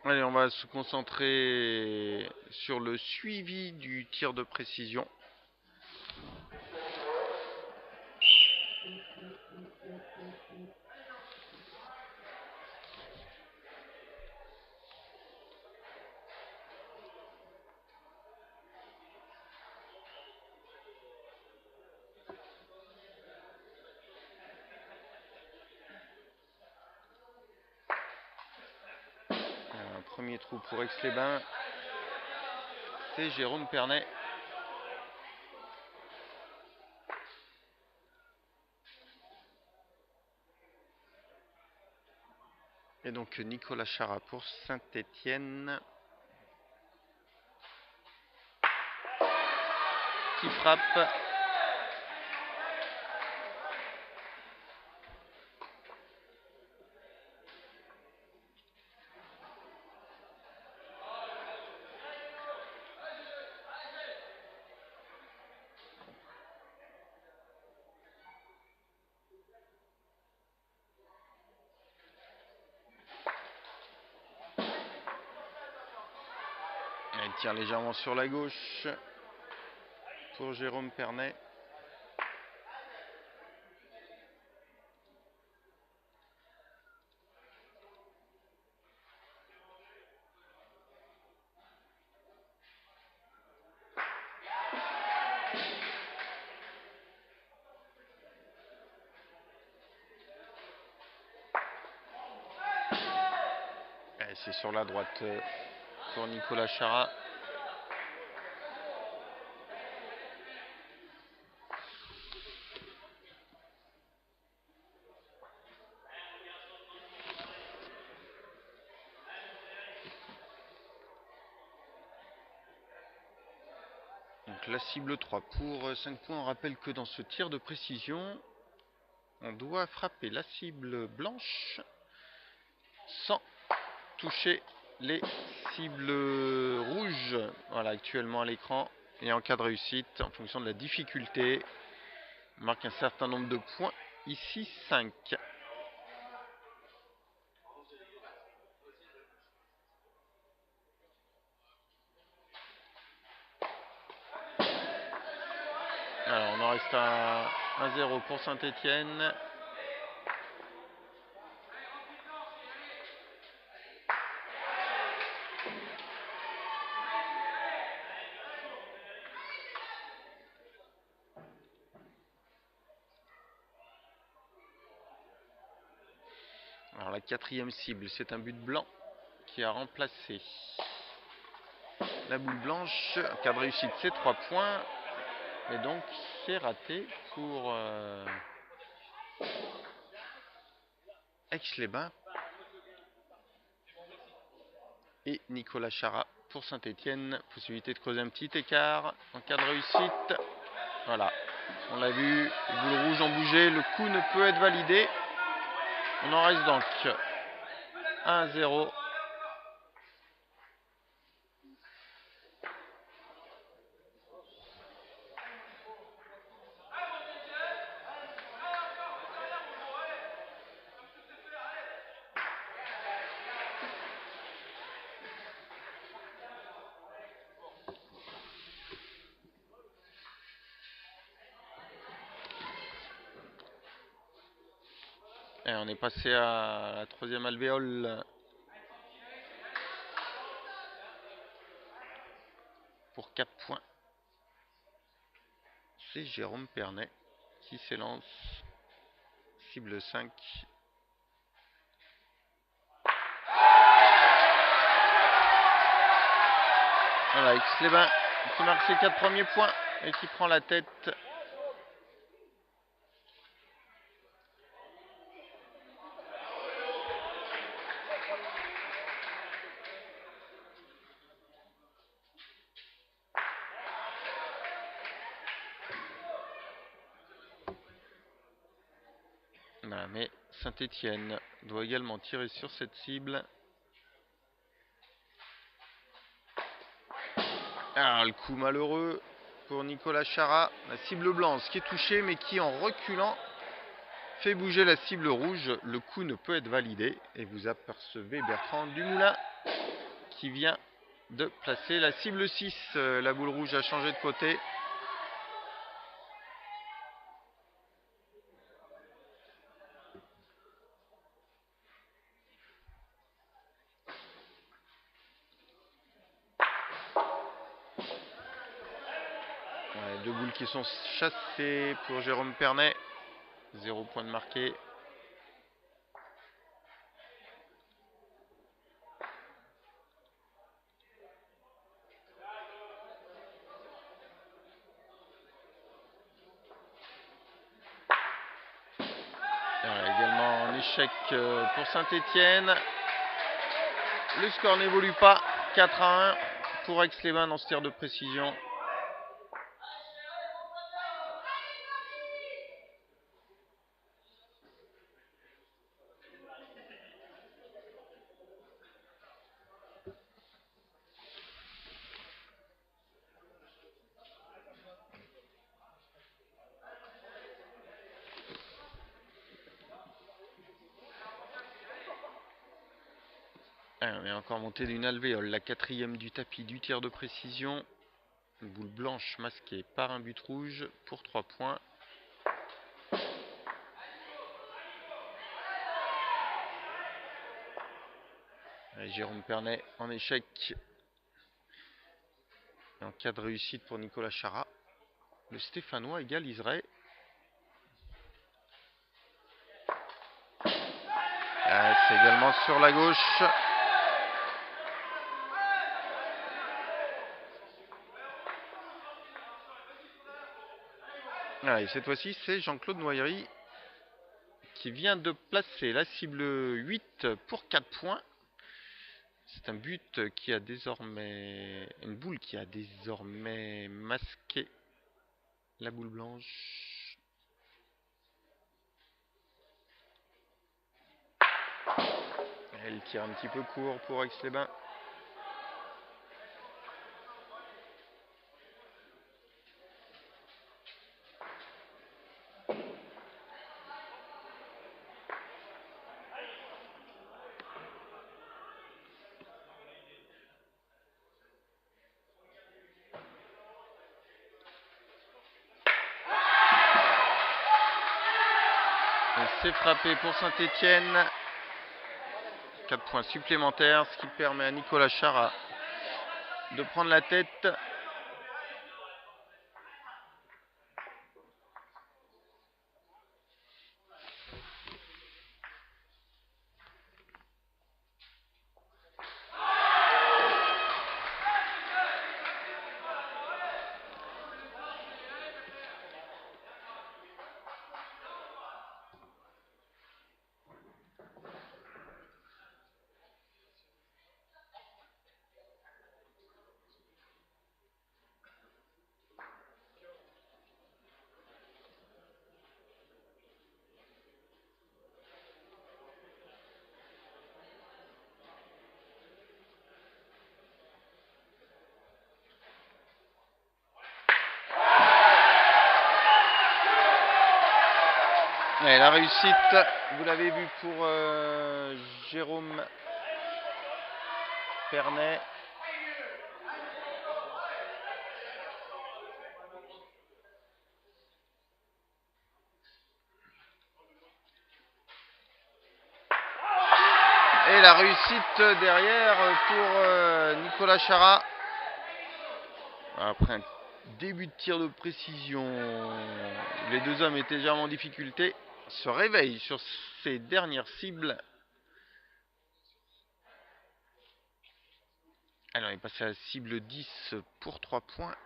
Allez, on va se concentrer sur le suivi du tir de précision. Un premier trou pour Aix-les-Bains. C'est Jérôme Pernet. Et donc Nicolas Chara pour Saint-Étienne. Qui frappe. Il tire légèrement sur la gauche pour Jérôme Pernet. C'est sur la droite pour Nicolas Chara. Donc la cible 3 pour 5 points. On rappelle que dans ce tir de précision, on doit frapper la cible blanche sans toucher les cibles rouges. Voilà, actuellement à l'écran. Et en cas de réussite, en fonction de la difficulté, on marque un certain nombre de points. Ici 5. Alors on en reste à 1-0 pour Saint-Étienne. Alors la quatrième cible, c'est un but blanc qui a remplacé la boule blanche. En cas de réussite, c'est 3 points. Et donc c'est raté pour Aix-les-Bains. Et Nicolas Chara pour Saint-Étienne. Possibilité de creuser un petit écart. En cas de réussite, voilà, on l'a vu, les boules rouges ont bougé, le coup ne peut être validé. On en reste donc 1-0. Et on est passé à la troisième alvéole pour 4 points. C'est Jérôme Pernet qui s'élance. Cible 5. Voilà, Aix-les-Bains qui marque ses 4 premiers points et qui prend la tête. Mais Saint-Étienne doit également tirer sur cette cible. Ah, le coup malheureux pour Nicolas Chara. La cible blanche qui est touchée mais qui en reculant fait bouger la cible rouge. Le coup ne peut être validé. Et vous apercevez Bertrand Dumoulin qui vient de placer la cible 6. La boule rouge a changé de côté. Ouais, 2 boules qui sont chassées pour Jérôme Pernet. 0 point de marqué. Également en échec pour Saint-Étienne. Le score n'évolue pas. 4-1 pour Aix-les-Bains dans ce tir de précision. On est encore monté d'une alvéole, la 4e du tapis du tir de précision. Une boule blanche masquée par un but rouge pour 3 points. Et Jérôme Pernet en échec. Et en cas de réussite pour Nicolas Chara, le Stéphanois égaliserait. C'est également sur la gauche. Et cette fois-ci, c'est Jean-Claude Noyery qui vient de placer la cible 8 pour 4 points. C'est un but qui a désormais... Une boule qui a désormais masqué la boule blanche. Elle tire un petit peu court pour Aix-les-Bains. C'est frappé pour Saint-Étienne. 4 points supplémentaires, ce qui permet à Nicolas Chara de prendre la tête. Et la réussite, vous l'avez vu pour Jérôme Pernet. Et la réussite derrière pour Nicolas Chara. Après un début de tir de précision, les deux hommes étaient légèrement en difficulté. Se réveille sur ses dernières cibles. Alors, il est passé à la cible 10 pour 3 points.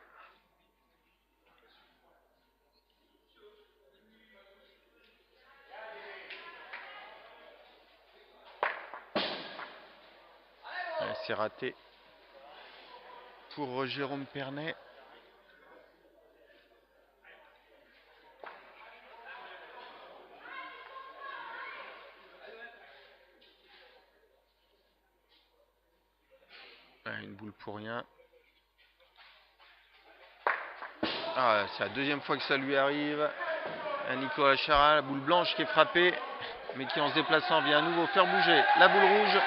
C'est raté pour Jérôme Pernet. Une boule pour rien. C'est la deuxième fois que ça lui arrive. Nicolas Chara, la boule blanche qui est frappée, mais qui en se déplaçant vient à nouveau faire bouger la boule rouge.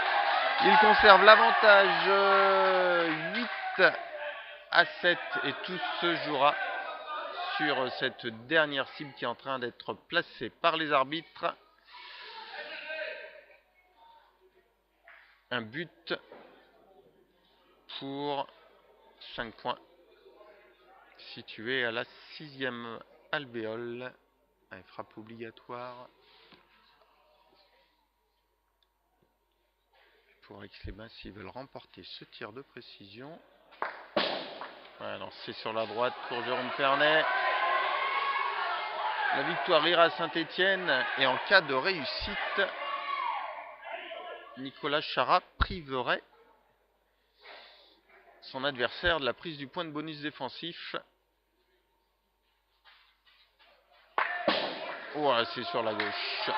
Il conserve l'avantage 8-7 et tout se jouera sur cette dernière cible qui est en train d'être placée par les arbitres. Un but pour 5 points situé à la 6e alvéole. Allez, frappe obligatoire pour Aix-les-Bains s'ils veulent remporter ce tir de précision. Voilà, lancé sur la droite pour Jérôme Pernet. La victoire ira à Saint-Étienne et en cas de réussite, Nicolas Chara priverait son adversaire de la prise du point de bonus défensif. Oh, c'est sur la gauche.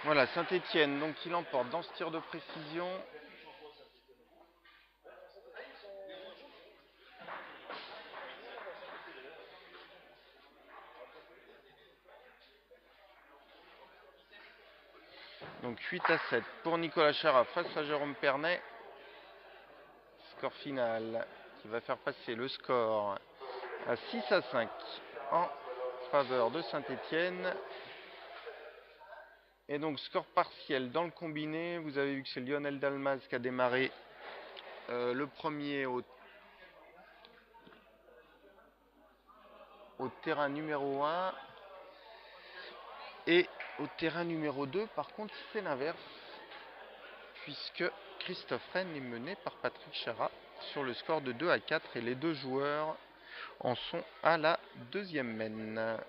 Voilà, Saint-Étienne, donc il emporte dans ce tir de précision. Donc 8-7 pour Nicolas Chara face à Jérôme Pernet. Score final qui va faire passer le score à 6-5 en faveur de Saint-Étienne. Et donc score partiel dans le combiné. Vous avez vu que c'est Lionel Dalmaz qui a démarré le premier au terrain numéro 1. Et au terrain numéro 2, par contre, c'est l'inverse. Puisque Christophe Rennes est mené par Patrick Chara sur le score de 2-4. Et les deux joueurs en sont à la deuxième mène.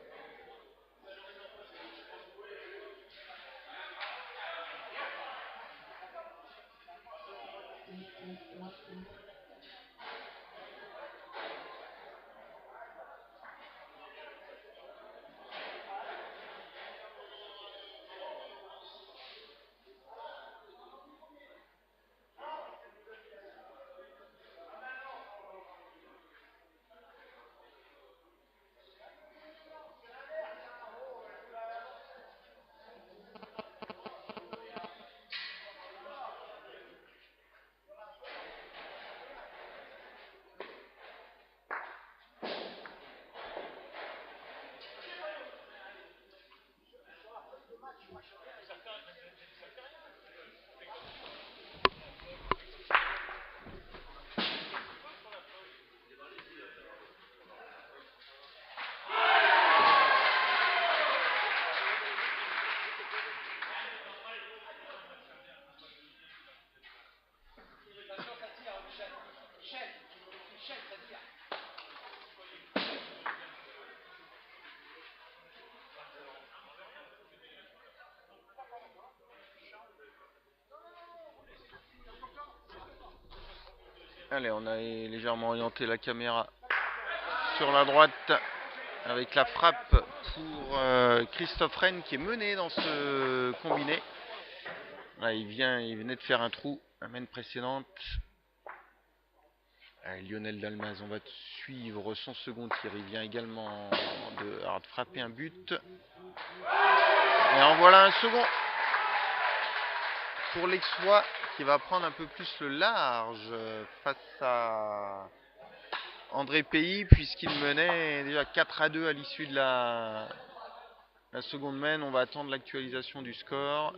Allez, on a légèrement orienté la caméra sur la droite avec la frappe pour Christophe Rennes qui est mené dans ce combiné. Là, il venait de faire un trou, la mène précédente. Allez, Lionel Dalmaz, on va suivre son second tir. Il vient également de frapper un but. Et en voilà un second pour l'Aixois qui va prendre un peu plus le large face à André Pays, puisqu'il menait déjà 4-2 à l'issue de la seconde mène. On va attendre l'actualisation du score.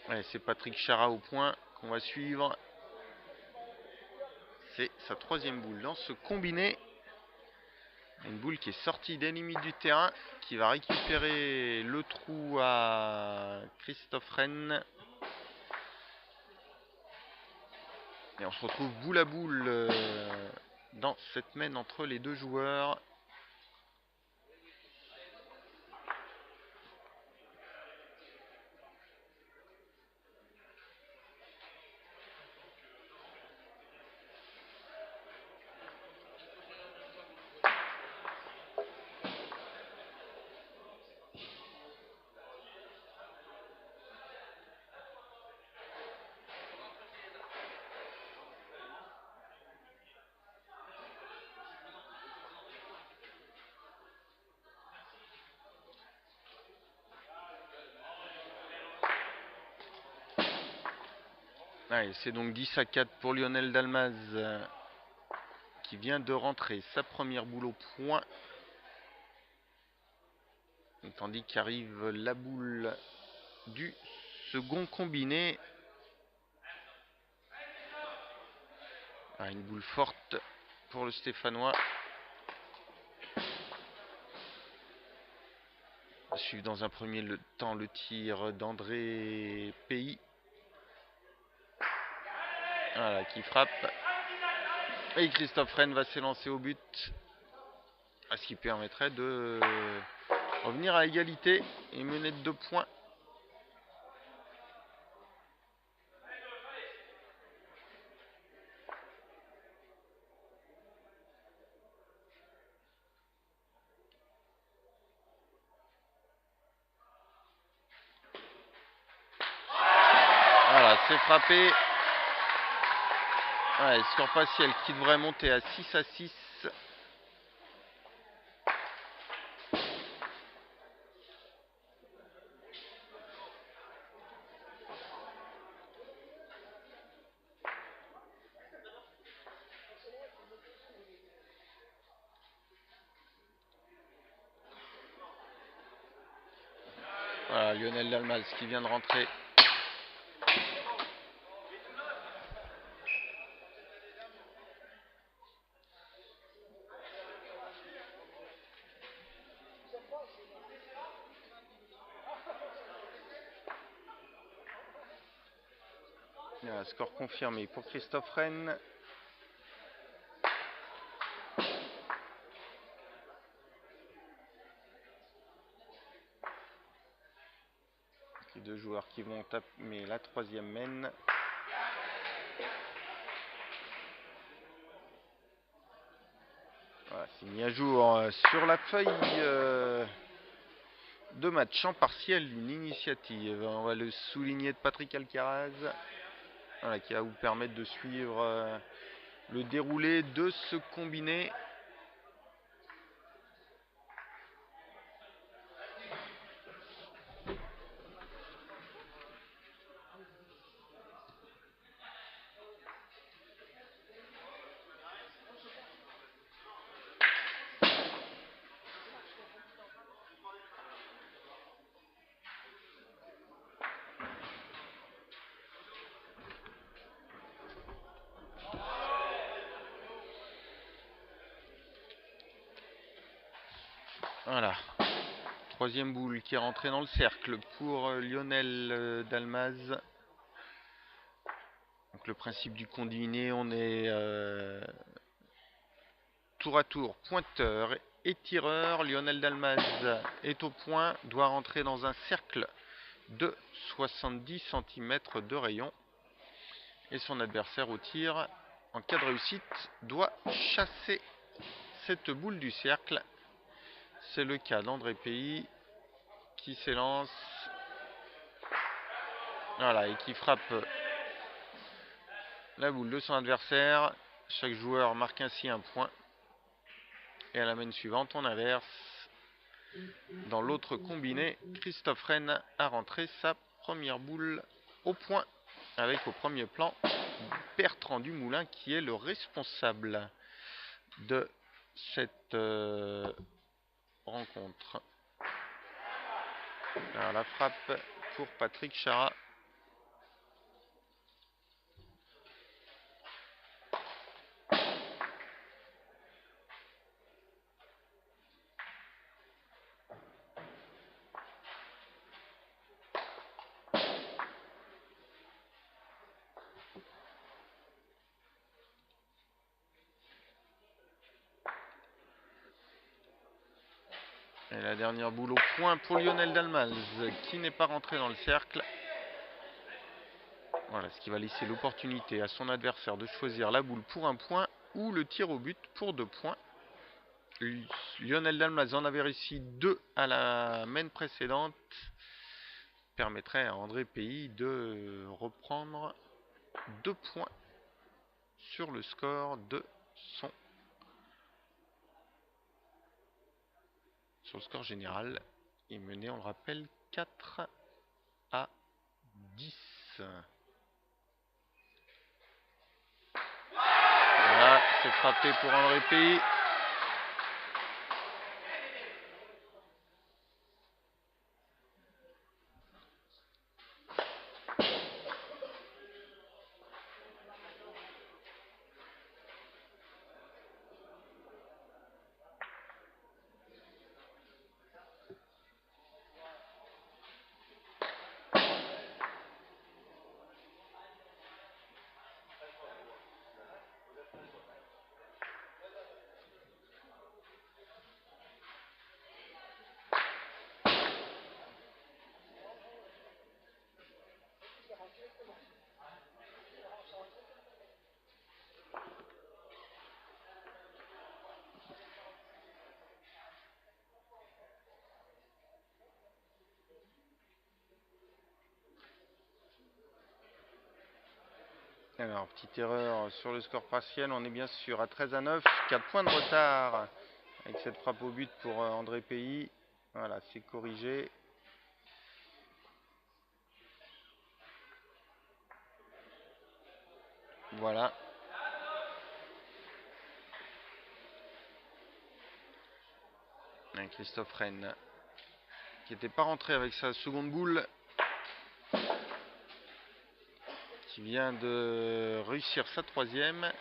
Ouais, c'est Patrick Chara au point qu'on va suivre. C'est sa troisième boule dans ce combiné. Une boule qui est sortie des limites du terrain, qui va récupérer le trou à Christophe Rennes. Et on se retrouve boule à boule dans cette mène entre les deux joueurs. Allez, c'est donc 10-4 pour Lionel Dalmaz qui vient de rentrer sa première boule au point. Tandis qu'arrive la boule du second combiné. Une boule forte pour le Stéphanois. On va suivre dans un premier temps le tir d'André Pays. Voilà, qui frappe. Et Christophe Rennes va s'élancer au but. Ce qui permettrait de revenir à égalité et mener de 2 points. Voilà, c'est frappé. Ouais, score partiel qui devrait monter à 6-6. Voilà, Lionel Dalmaz qui vient de rentrer. Voilà, score confirmé pour Christophe Rennes. Les deux joueurs qui vont taper la troisième mène. Voilà, c'est mis à jour sur la feuille de match en partiel d'une initiative. On va le souligner de Patrick Alcaraz. Voilà, qui va vous permettre de suivre le déroulé de ce combiné. Voilà. Troisième boule qui est rentrée dans le cercle pour Lionel Dalmaz. Donc le principe du combiné, on est tour à tour pointeur et tireur. Lionel Dalmaz est au point, doit rentrer dans un cercle de 70 cm de rayon. Et son adversaire au tir, en cas de réussite, doit chasser cette boule du cercle. C'est le cas d'André Pays qui s'élance. Voilà, et qui frappe la boule de son adversaire. Chaque joueur marque ainsi un point. Et à la mène suivante, on inverse. Dans l'autre combiné, Christophe Rennes a rentré sa première boule au point. Avec au premier plan Bertrand Dumoulin qui est le responsable de cette rencontre. Alors la frappe pour Patrick Chara. Et la dernière boule au point pour Lionel Dalmaz, qui n'est pas rentré dans le cercle. Voilà, ce qui va laisser l'opportunité à son adversaire de choisir la boule pour un point ou le tir au but pour 2 points. Lionel Dalmaz en avait réussi 2 à la main précédente. Permettrait à André Pays de reprendre 2 points sur le score de son... Sur le score général. Il menait, on le rappelle, 4-10. Voilà, c'est frappé pour André Pays. Alors, petite erreur sur le score partiel, on est bien sûr à 13-9, 4 points de retard avec cette frappe au but pour André Pays. Voilà, c'est corrigé. Voilà. Christophe Rennes, qui n'était pas rentré avec sa seconde boule, qui vient de réussir sa troisième,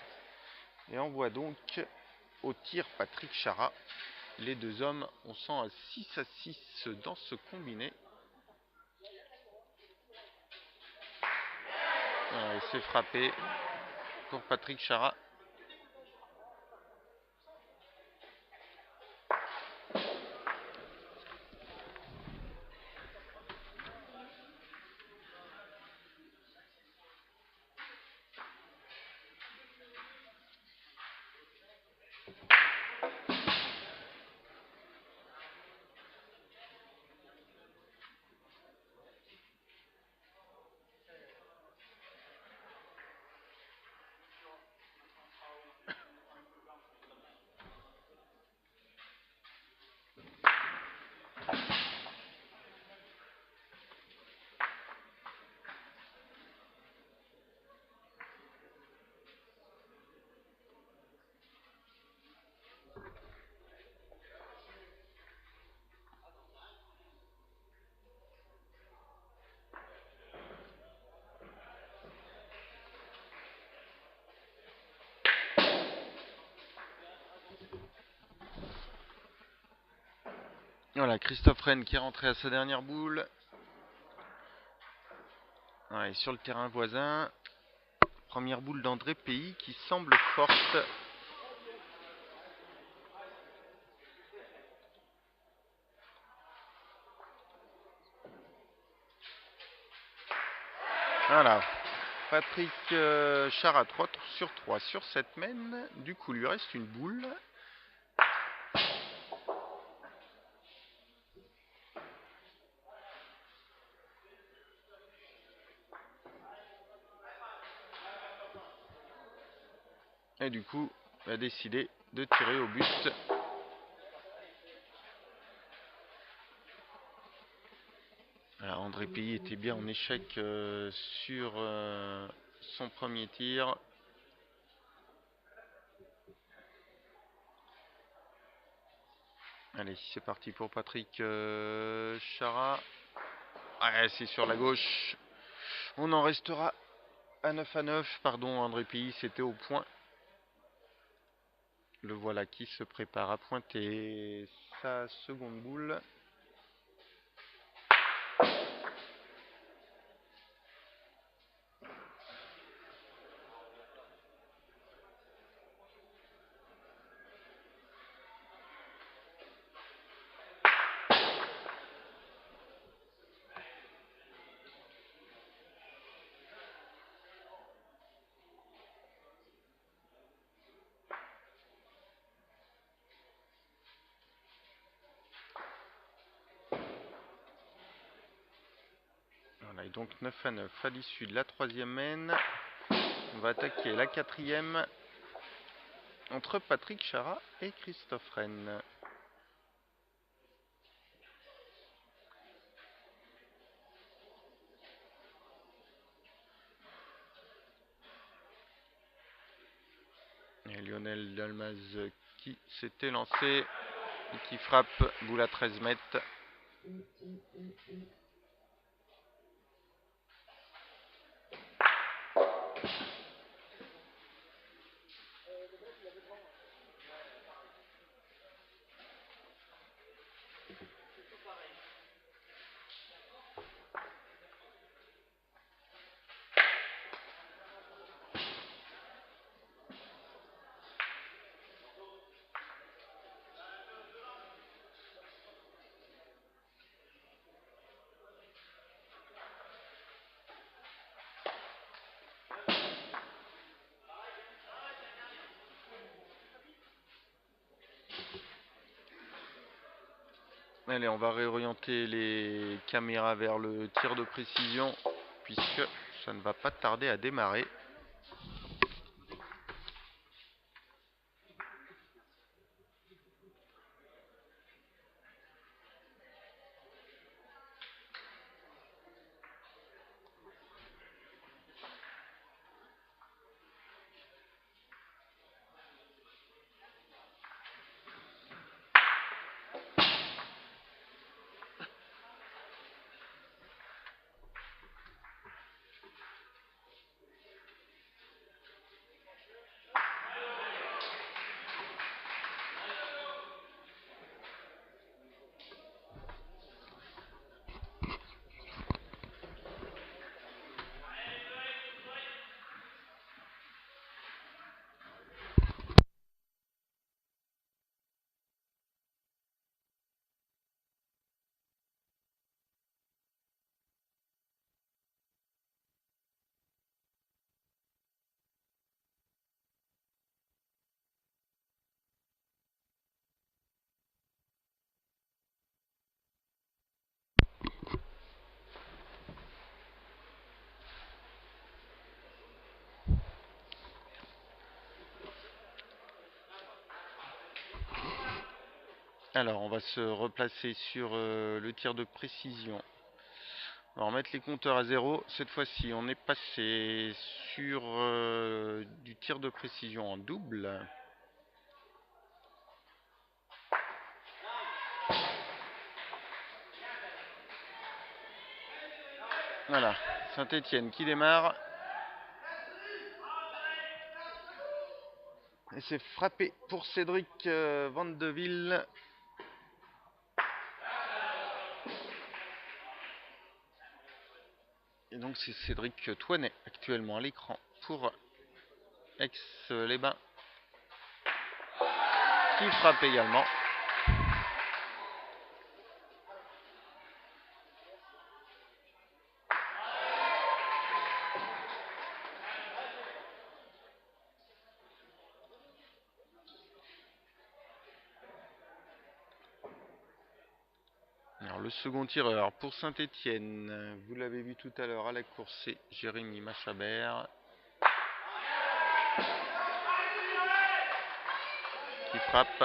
et envoie donc au tir Patrick Chara. Les deux hommes, on sent à 6-6 dans ce combiné. C'est frappé pour Patrick Chara. Voilà, Christophe Rennes qui est rentré à sa dernière boule. Ouais, sur le terrain voisin. Première boule d'André Pays qui semble forte. Voilà. Patrick Chara 3 sur 3 sur cette main. Du coup, il lui reste une boule. Et du coup, il a décidé de tirer au but. Alors, André Pays était bien en échec sur son premier tir. Allez, c'est parti pour Patrick Chara. Ouais, c'est sur la gauche. On en restera à 9-9. Pardon, André Pays, c'était au point. Le voilà qui se prépare à pointer sa seconde boule. Et donc 9 à 9 à l'issue de la troisième main. On va attaquer la quatrième entre Patrick Chara et Christophe Rennes. Et Lionel Dalmaz qui s'était lancé et qui frappe boule à 13 mètres. Allez, on va réorienter les caméras vers le tir de précision puisque ça ne va pas tarder à démarrer. Alors, on va se replacer sur le tir de précision. On va remettre les compteurs à 0. Cette fois-ci, on est passé sur du tir de précision en double. Voilà, Saint-Étienne qui démarre. Et c'est frappé pour Cédric Vandeville. Et donc c'est Cédric Toinet actuellement à l'écran pour Aix-les-Bains qui frappe également. Alors le second tireur pour Saint-Étienne, vous l'avez vu tout à l'heure à la course, c'est Jérémy Machabert qui frappe.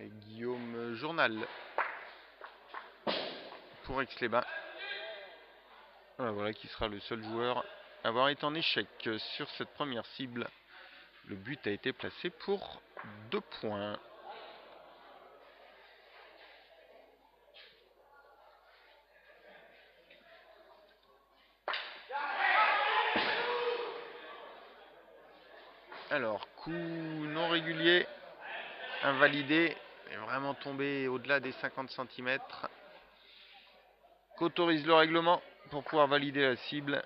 Guillaume Journal pour Aix-les-Bains. Voilà qui sera le seul joueur à avoir été en échec sur cette première cible. Le but a été placé pour 2 points. Alors, coup non régulier, invalidé, est vraiment tombé au-delà des 50 cm. Qu'autorise le règlement pour pouvoir valider la cible.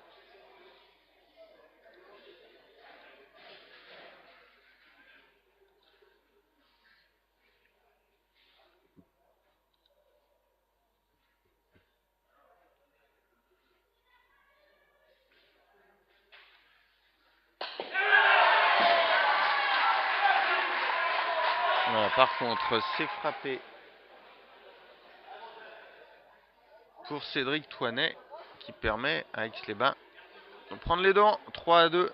Par contre, c'est frappé pour Cédric Toinet qui permet à Aix-les-Bains de prendre les devants. 3-2.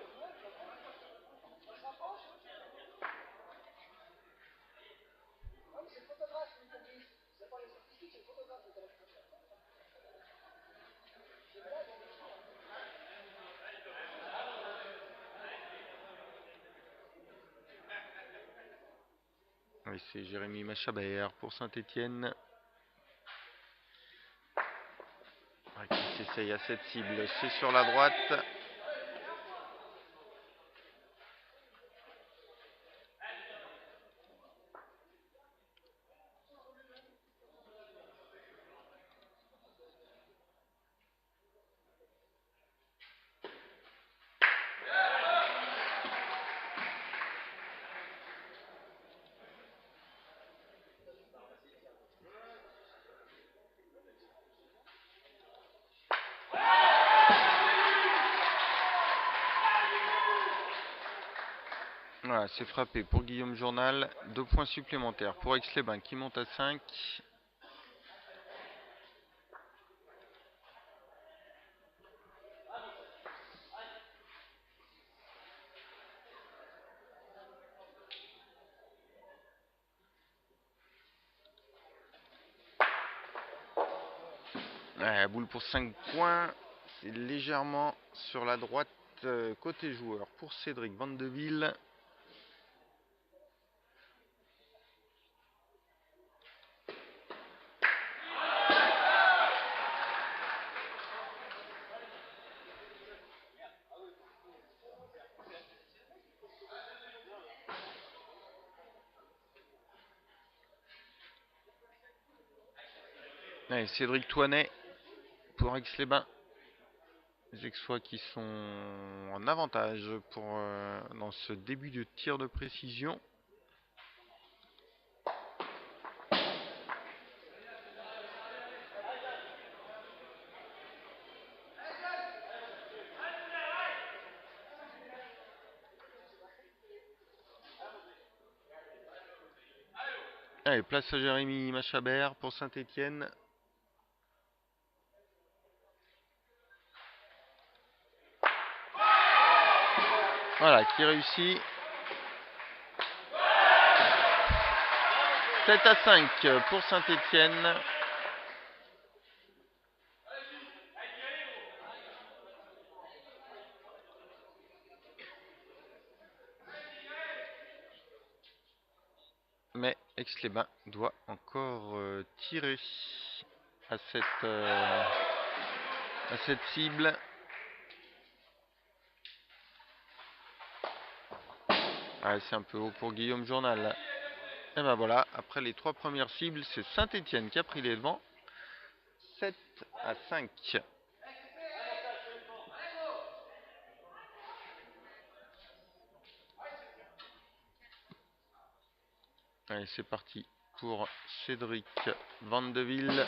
Oui, c'est Jérémy Machabert pour Saint-Étienne. Qui s'essaye à cette cible, c'est sur la droite. Voilà, c'est frappé pour Guillaume Journal. 2 points supplémentaires pour Aix-les-Bains qui monte à 5. Ouais, boule pour 5 points. C'est légèrement sur la droite côté joueur pour Cédric Vandeville. Allez, Cédric Toinet pour Aix-les-Bains. Les Aixois qui sont en avantage dans ce début de tir de précision. Allez, place à Jérémy Machabert pour Saint-Étienne. Voilà, qui réussit. 7-5 pour Saint-Étienne. Mais Aix-les-Bains doit encore tirer à cette cible. Ouais, c'est un peu haut pour Guillaume Journal. Et ben voilà, après les 3 premières cibles, c'est Saint-Étienne qui a pris les devants. 7-5. Allez, c'est parti pour Cédric Vandeville.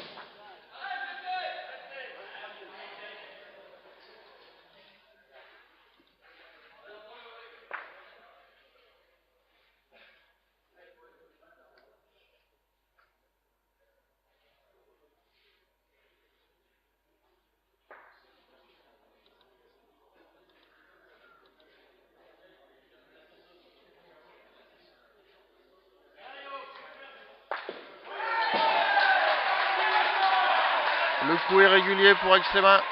Le coup est régulier pour Aix-les-Bains.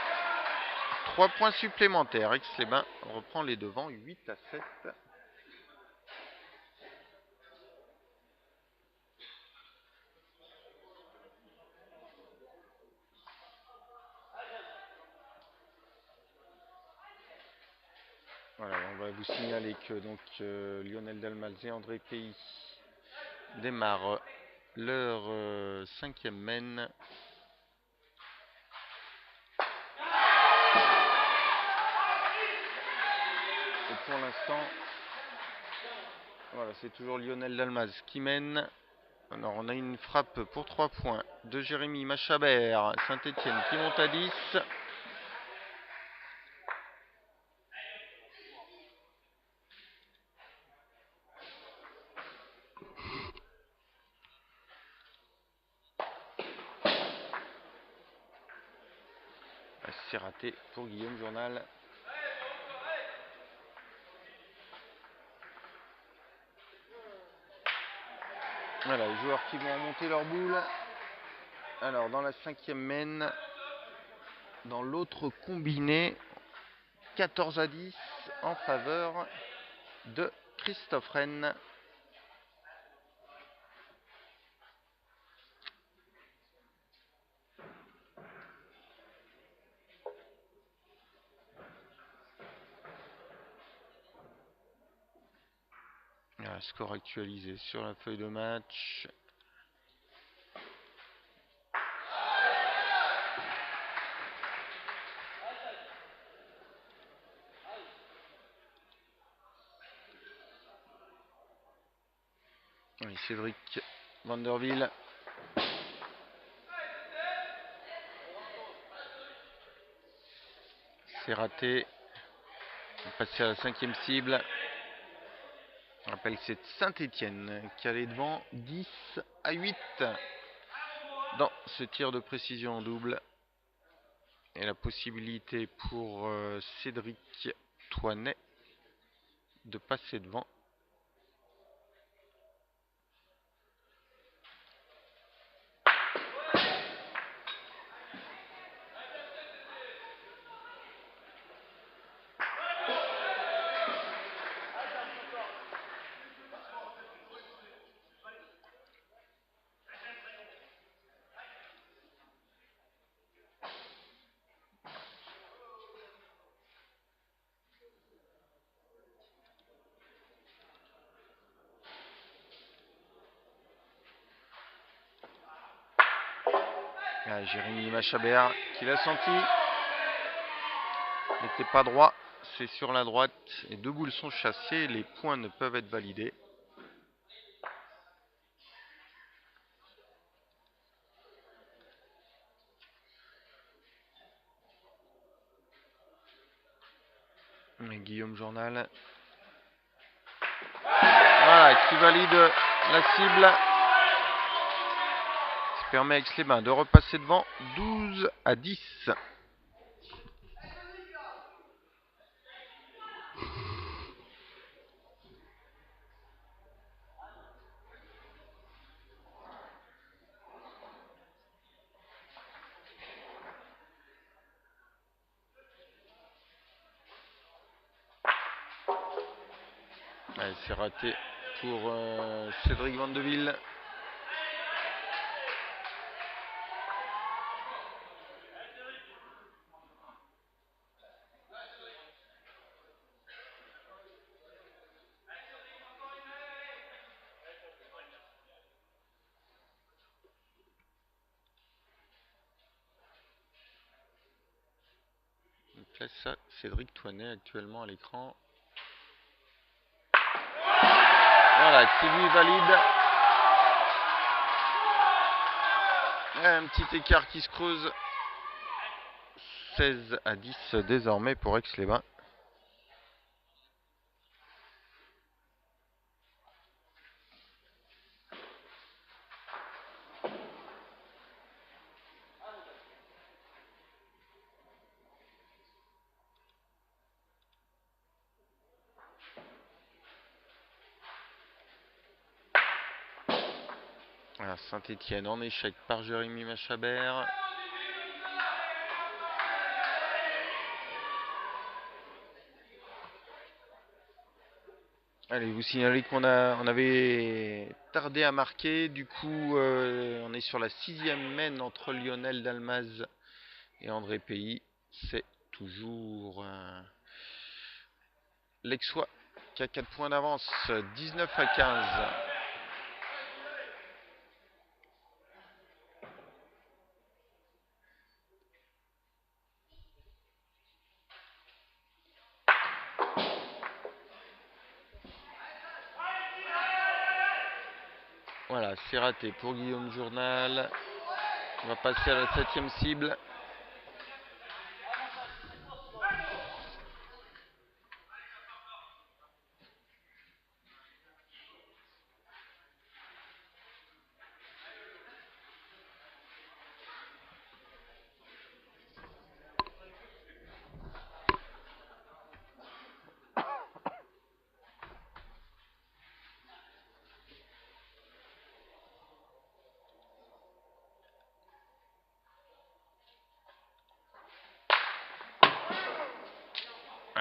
3 points supplémentaires. Aix-les-Bains reprend les devants 8-7. Voilà, on va vous signaler que donc Lionel Dalmaz et André Pays démarrent leur 5e mène. Et pour l'instant, voilà, c'est toujours Lionel Dalmaz qui mène. Alors on a une frappe pour 3 points de Jérémy Machabert, Saint-Étienne qui monte à 10. C'est raté pour Guillaume Journal. Voilà, les joueurs qui vont remonter leur boule. Alors, dans la 5e main, dans l'autre combiné, 14-10 en faveur de Christophe Rennes. Voilà, score actualisé sur la feuille de match. Oui, Cédric Vanderville. C'est raté. On va passer à la 5e cible. Je rappelle que c'est Saint-Étienne qui allait devant 10-8 dans ce tir de précision en double. Et la possibilité pour Cédric Toinet de passer devant. Ah, Jérémy Machabert qui l'a senti. N'était pas droit. C'est sur la droite. Les deux boules sont chassées. Les points ne peuvent être validés. Et Guillaume Journal. Voilà, qui valide la cible. Ça permet à Aix-les-Bains de repasser devant 12-10. Allez, c'est raté pour Cédric Vandeville. Donc là, ça, Cédric Toinet actuellement à l'écran. Voilà, qui lui valide. Un petit écart qui se creuse. 16-10 désormais pour Aix-les-Bains. Voilà, Saint-Étienne en échec par Jérémy Machabert. Allez, vous signalez qu'on avait tardé à marquer. Du coup, on est sur la 6e main entre Lionel Dalmaz et André Pays. C'est toujours l'Aixois qui a 4 points d'avance. 19-15. Voilà, c'est raté pour Guillaume Journal. On va passer à la 7e cible.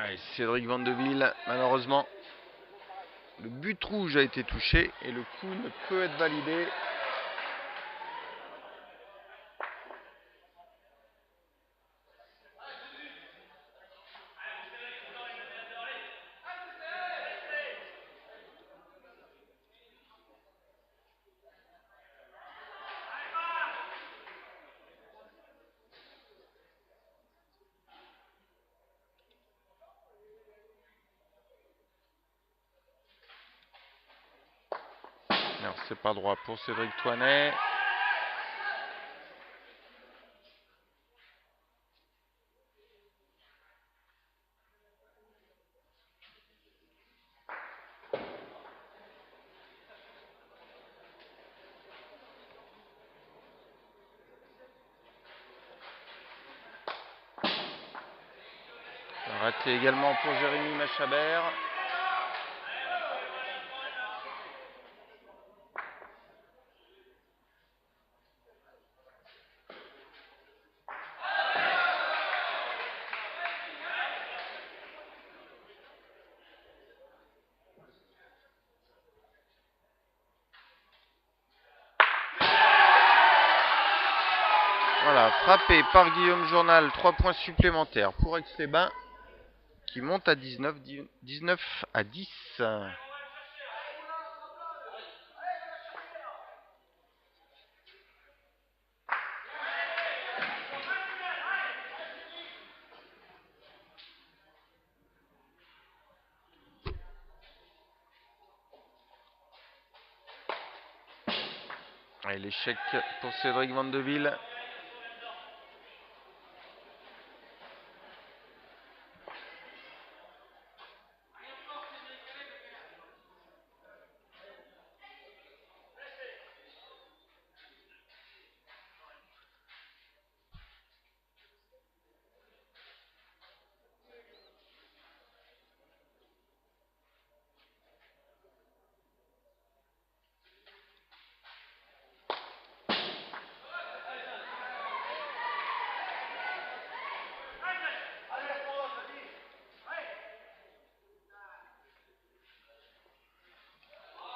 Allez, Cédric Vandeville, malheureusement, le but rouge a été touché et le coup ne peut être validé. Alors c'est pas droit pour Cédric Toinet. Raté également pour Jérémy Machabert. Voilà, frappé par Guillaume Journal, 3 points supplémentaires pour Aix-les-Bains qui monte à 19 à 10. Et l'échec pour Cédric Vandeville.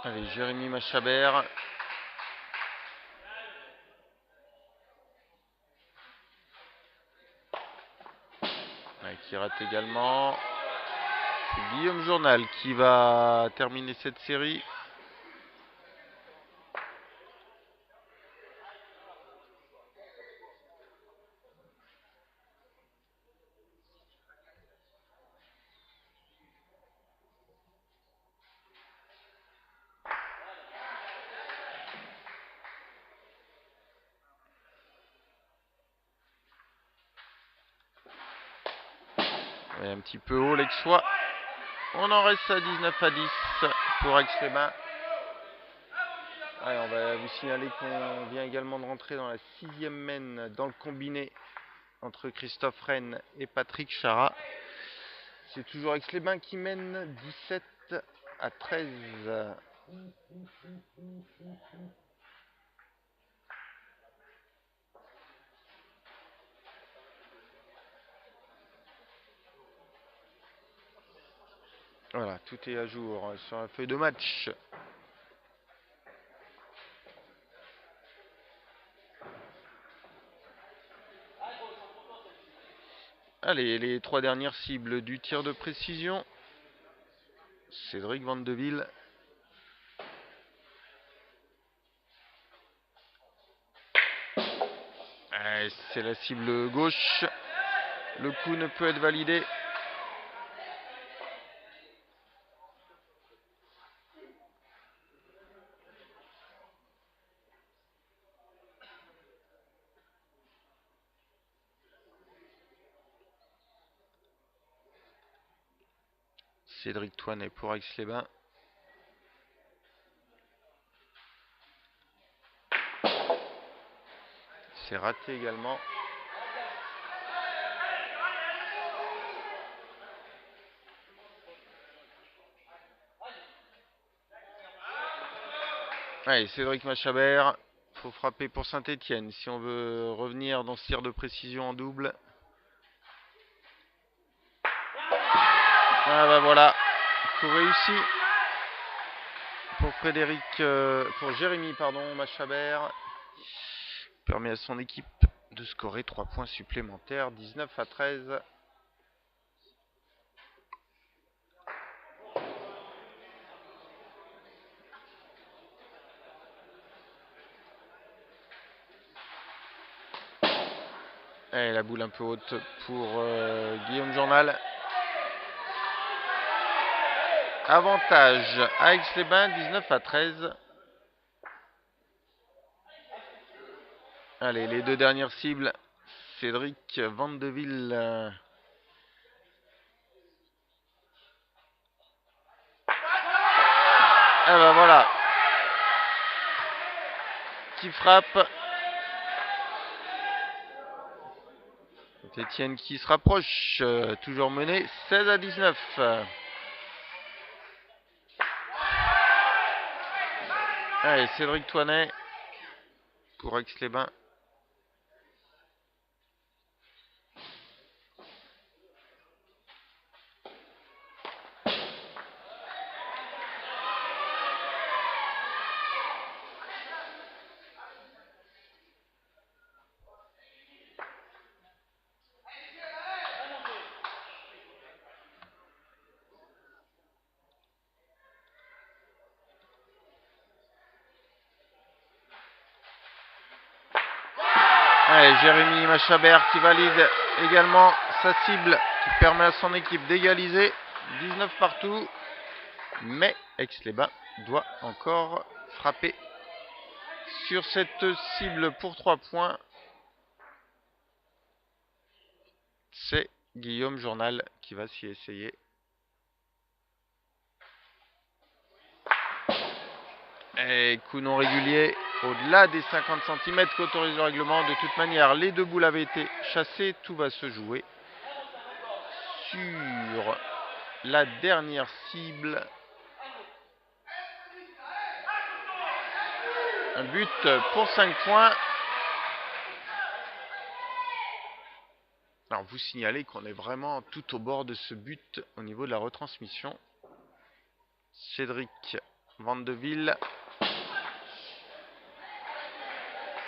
Allez, Jérémy Machabert. Qui rate également. C'est Guillaume Journal qui va terminer cette série. Et un petit peu haut l'Aixois. On en reste à 19 à 10 pour Aix-les-Bains. On va vous signaler qu'on vient également de rentrer dans la 6e main dans le combiné entre Christophe Rennes et Patrick Chara. C'est toujours Aix-les-Bains qui mène 17 à 13. Voilà, tout est à jour sur la feuille de match. Allez, les 3 dernières cibles du tir de précision. Cédric Vandeville. C'est la cible gauche. Le coup ne peut être validé. Cédric Toinet pour Aix-les-Bains. C'est raté également. Allez, Cédric Machabert. Faut frapper pour Saint-Etienne si on veut revenir dans ce tir de précision en double. Ah bah voilà, coup réussi pour Frédéric, pour Jérémy pardon, Machabert. Permet à son équipe de scorer 3 points supplémentaires, 19-13. Et la boule un peu haute pour Guillaume Journal. Avantage à Aix-les-Bains, 19-13. Allez, les deux dernières cibles. Cédric Vandeville. Ah ben voilà. Qui frappe. Étienne qui se rapproche. Toujours mené 16-19. Allez, Cédric Toinet pour Aix-les-Bains. Allez, Jérémy Machabert qui valide également sa cible qui permet à son équipe d'égaliser. 19 partout. Mais Aix-les-Bains doit encore frapper sur cette cible pour 3 points. C'est Guillaume Journal qui va s'y essayer. Et coup non régulier au-delà des 50 cm qu'autorise le règlement. De toute manière, les deux boules avaient été chassées. Tout va se jouer sur la dernière cible. Un but pour 5 points. Alors vous signalez qu'on est vraiment tout au bord de ce but au niveau de la retransmission. Cédric Vandeville.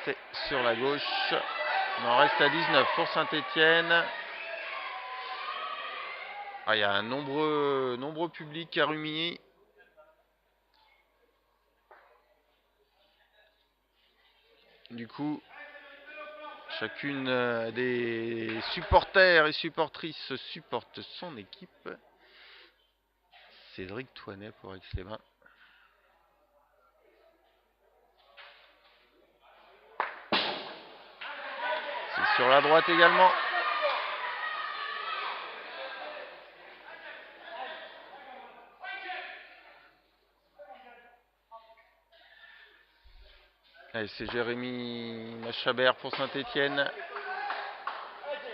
C'est sur la gauche. On en reste à 19 pour Saint-Étienne. Ah, il y a un nombreux public à Rumilly. Du coup, chacune des supporters et supportrices supporte son équipe. Cédric Toinet pour Aix-les-Bains. C'est sur la droite également. Allez, c'est Jérémy Machabert pour Saint-Étienne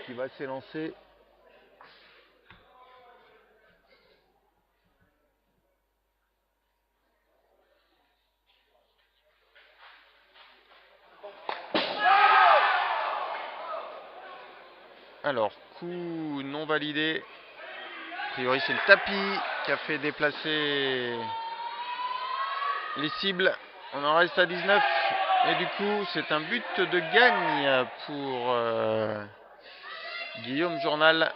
qui va s'élancer. Alors, coup non validé. A priori, c'est le tapis qui a fait déplacer les cibles. On en reste à 19. Et du coup, c'est un but de gagne pour Guillaume Journal.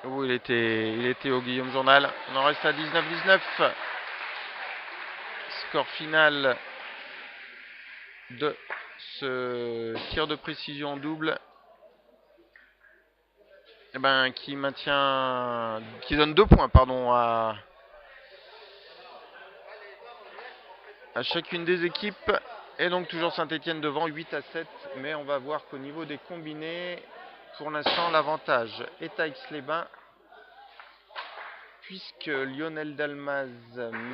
Où il était au Guillaume Journal. On en reste à 19-19. Score final de ce tir de précision double. Eh ben, qui donne 2 points, pardon, à chacune des équipes. Et donc toujours Saint-Étienne devant 8-7. Mais on va voir qu'au niveau des combinés, pour l'instant, l'avantage est à Aix-les-Bains. Puisque Lionel Dalmaz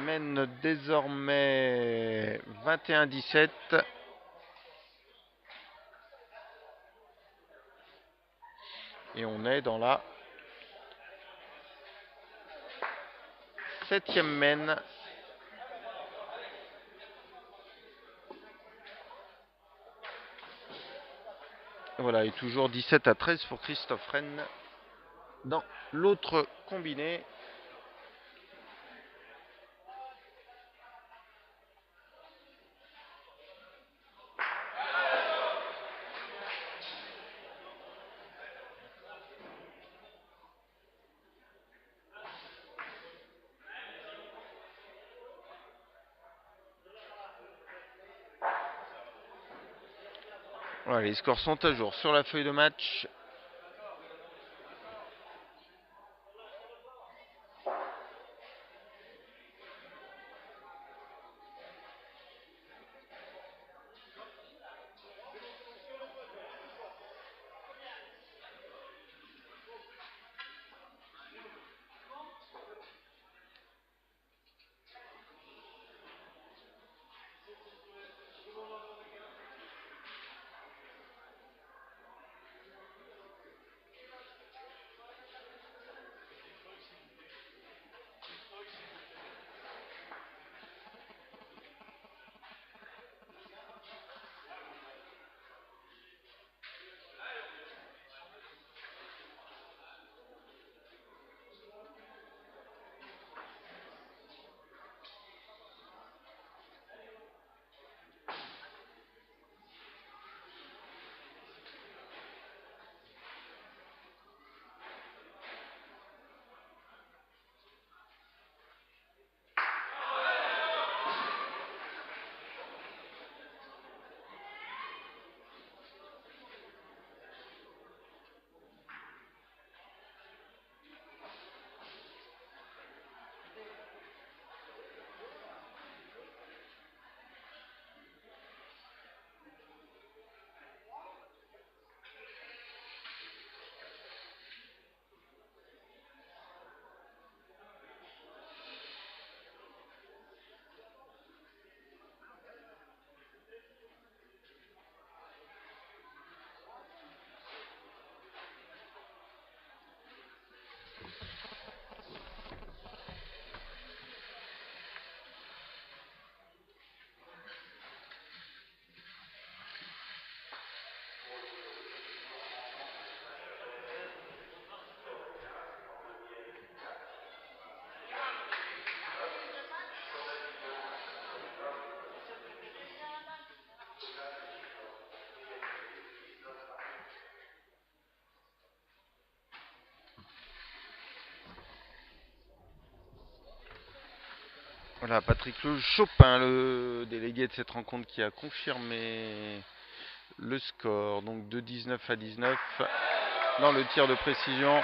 mène désormais 21-17. Et on est dans la 7e main. Voilà, et toujours 17-13 pour Christophe Rennes dans l'autre combiné. Voilà, les scores sont à jour sur la feuille de match. Voilà, Patrick Le Chopin, le délégué de cette rencontre, qui a confirmé le score. Donc de 19-19 dans le tir de précision.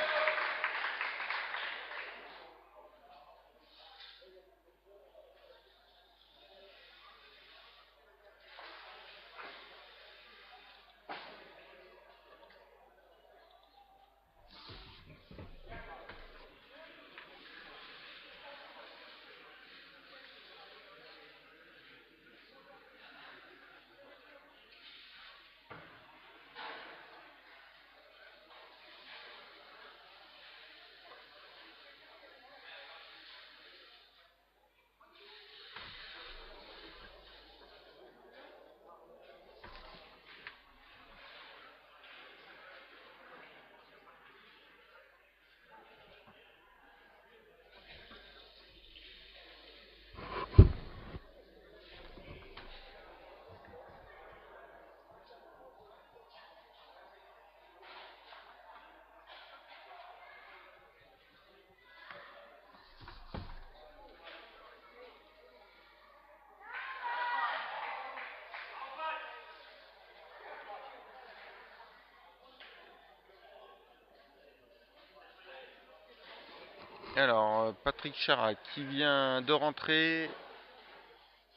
Alors, Patrick Charac qui vient de rentrer.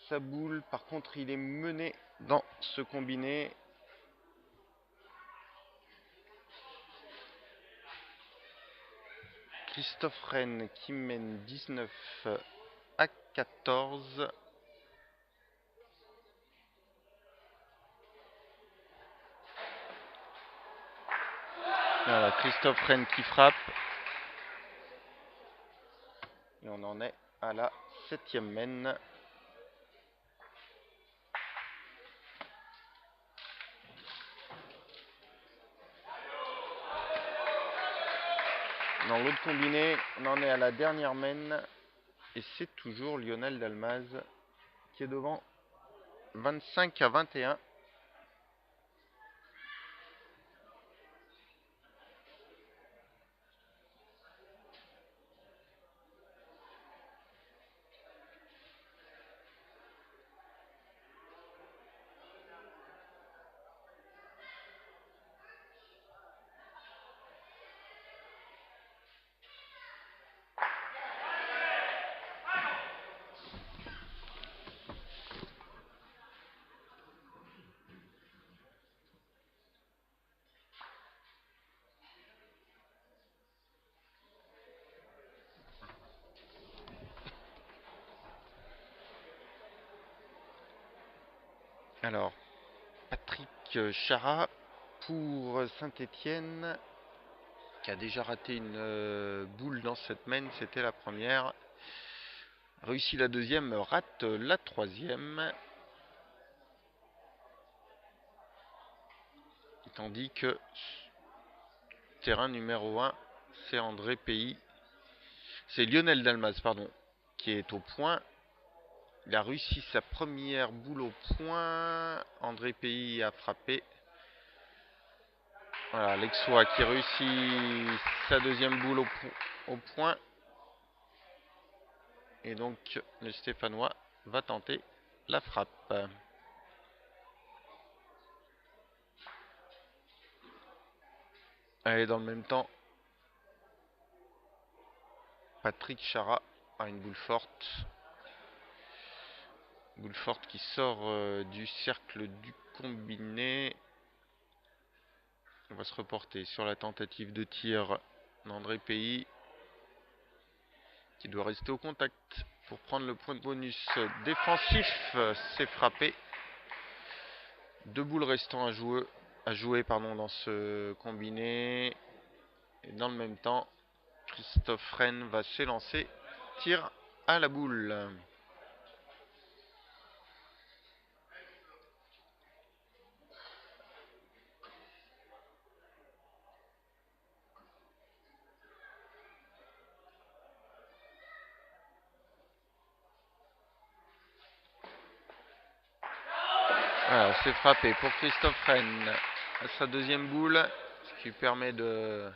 Sa boule, par contre, il est mené dans ce combiné. Christophe Rennes qui mène 19-14. Voilà, Christophe Rennes qui frappe. Et on en est à la 7e mène. Dans l'autre combiné, on en est à la dernière mène. Et c'est toujours Lionel Dalmaz qui est devant 25-21. Alors, Patrick Chara pour Saint-Étienne, qui a déjà raté une boule dans cette main, c'était la première. Réussit la deuxième, rate la troisième. Tandis que terrain numéro 1, c'est André Pays. C'est Lionel Dalmaz, pardon, qui est au point. Il a réussi sa première boule au point. André Pays a frappé. Voilà, l'Aixois qui réussit sa deuxième boule au point. Et donc, le Stéphanois va tenter la frappe. Allez, dans le même temps, Patrick Chara a une boule forte. Boule forte qui sort du cercle du combiné. On va se reporter sur la tentative de tir d'André Pays, qui doit rester au contact pour prendre le point de bonus défensif. C'est frappé. Deux boules restant à jouer dans ce combiné. Et dans le même temps, Christophe Rennes va s'élancer. Tir à la boule. Voilà, c'est frappé pour Christophe Rennes à sa deuxième boule, ce qui lui permet de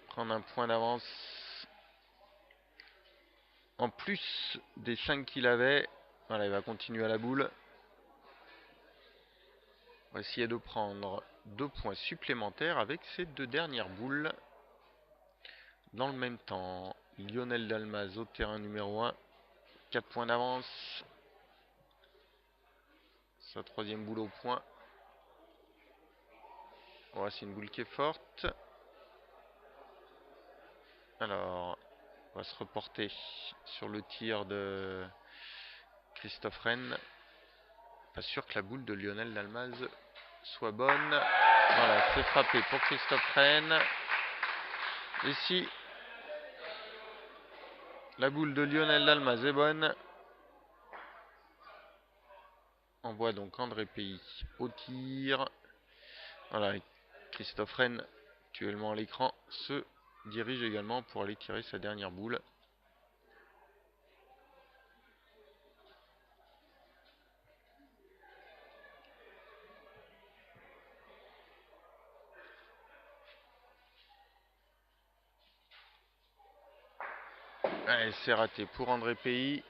prendre un point d'avance en plus des 5 qu'il avait. Voilà, il va continuer à la boule. On va essayer de prendre 2 points supplémentaires avec ces deux dernières boules. Dans le même temps, Lionel Dalmaz au terrain numéro 1, 4 points d'avance. Sa troisième boule au point. Voilà, c'est une boule qui est forte. Alors, on va se reporter sur le tir de Christophe Rennes. Pas sûr que la boule de Lionel Dalmaz soit bonne. Voilà, c'est frappé pour Christophe Rennes. Ici, la boule de Lionel Dalmaz est bonne. On voit donc André Pays au tir. Voilà, Christophe Rennes, actuellement à l'écran, se dirige également pour aller tirer sa dernière boule. Allez, c'est raté pour André Pays.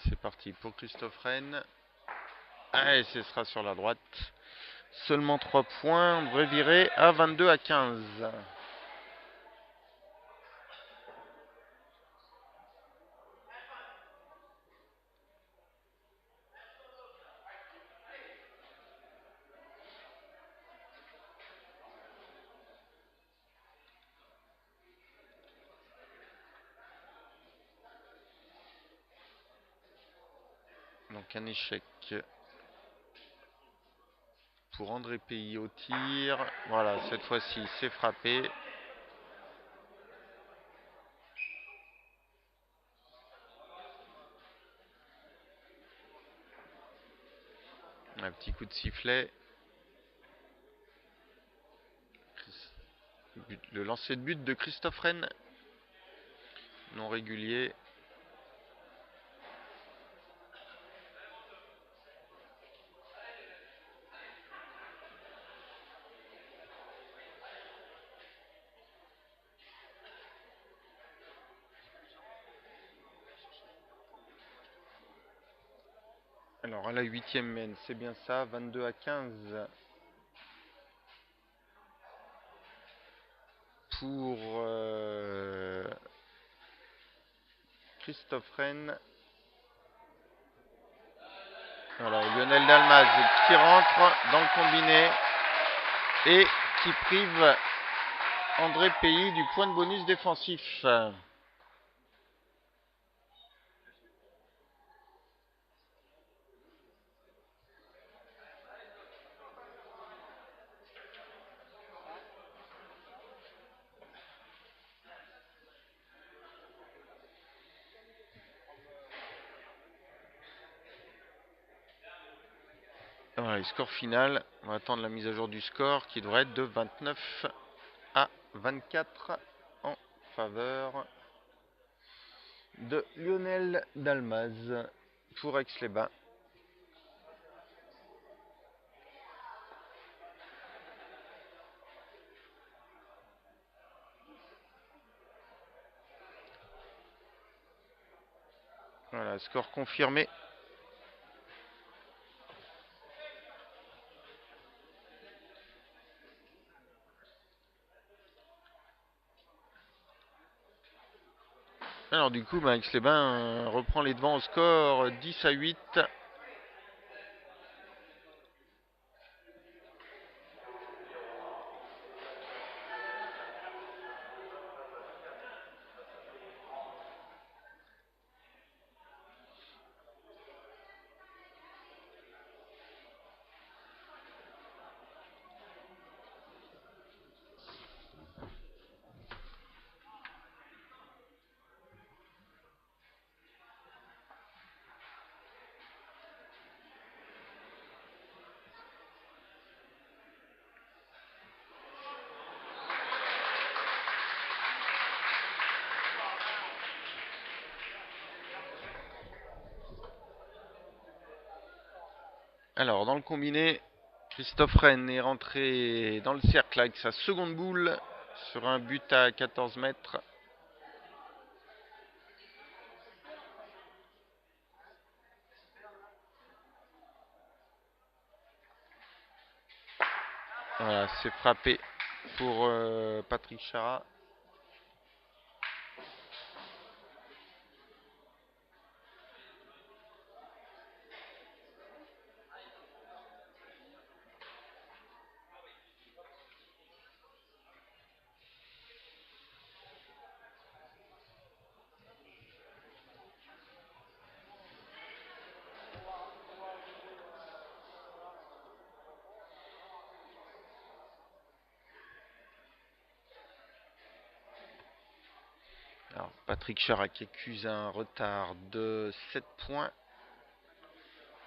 C'est parti pour Christophe Rennes. Allez, ce sera sur la droite. Seulement 3 points. On devrait virer à 22-15. Donc un échec pour André Pays au tir. Voilà, cette fois-ci c'est frappé. Un petit coup de sifflet. Le lancer de but de Christophe Rennes. Non régulier. Alors à la 8e mène, c'est bien ça, 22-15 pour Christophe Rennes. Voilà, Lionel Dalmaz qui rentre dans le combiné et qui prive André Pays du point de bonus défensif. Voilà, le score final, on va attendre la mise à jour du score qui devrait être de 29-24 en faveur de Lionel Dalmaz pour Aix-les-Bains. Voilà, score confirmé. Alors du coup, Aix-les-Bains reprend les devants au score 10-8. Alors dans le combiné, Christophe Rennes est rentré dans le cercle avec sa seconde boule sur un but à 14 mètres. Voilà, c'est frappé pour Patrick Chara. Alors, Patrick Chara qui accuse un retard de 7 points.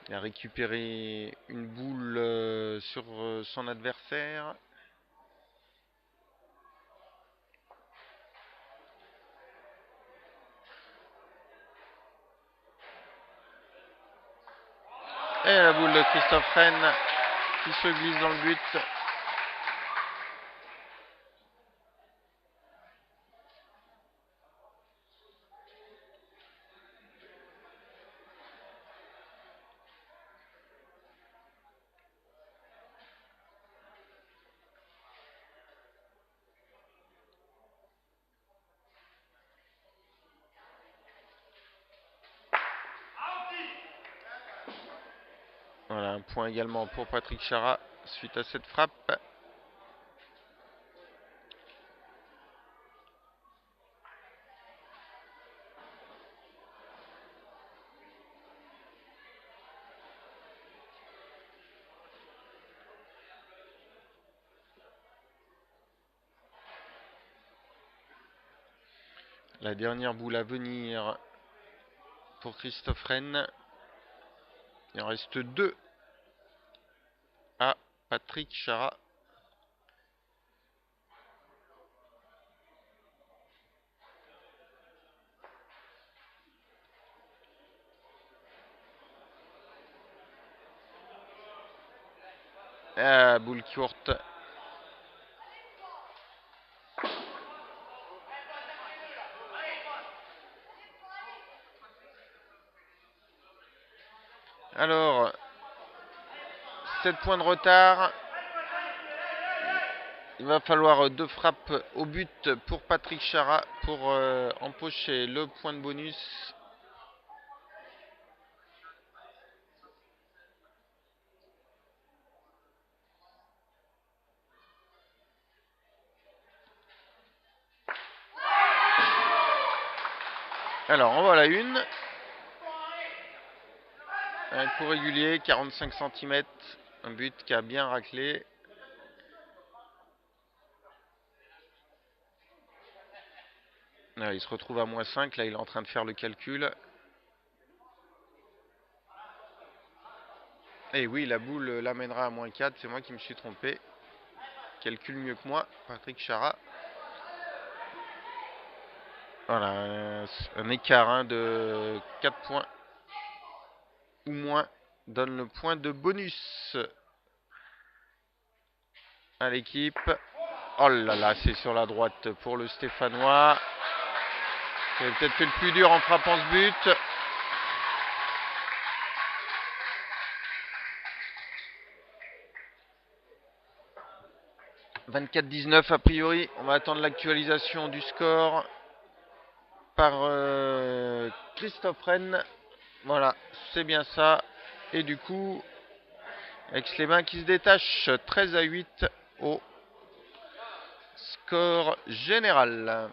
Il a récupéré une boule sur son adversaire. Et la boule de Christophe Rennes qui se glisse dans le but. Voilà, un point également pour Patrick Chara suite à cette frappe. La dernière boule à venir pour Christophe Rennes. Il en reste 2. à Patrick Chara. Ah, boule courte. Alors, 7 points de retard. Il va falloir 2 frappes au but pour Patrick Chara pour empocher le point de bonus. Alors, en voilà une. Un coup régulier, 45 cm. Un but qui a bien raclé. Il se retrouve à moins 5. Là, il est en train de faire le calcul. Et oui, la boule l'amènera à moins 4. C'est moi qui me suis trompé. Calcule mieux que moi, Patrick Chara. Voilà, un écart de 4 points ou moins donne le point de bonus à l'équipe. Oh là là, c'est sur la droite pour le Stéphanois. Il a peut-être fait le plus dur en frappant ce but. « 24-19 a priori. On va attendre l'actualisation du score par Christophe Rennes. Voilà, c'est bien ça. Et du coup, avec les mains qui se détachent, 13-8 au score général.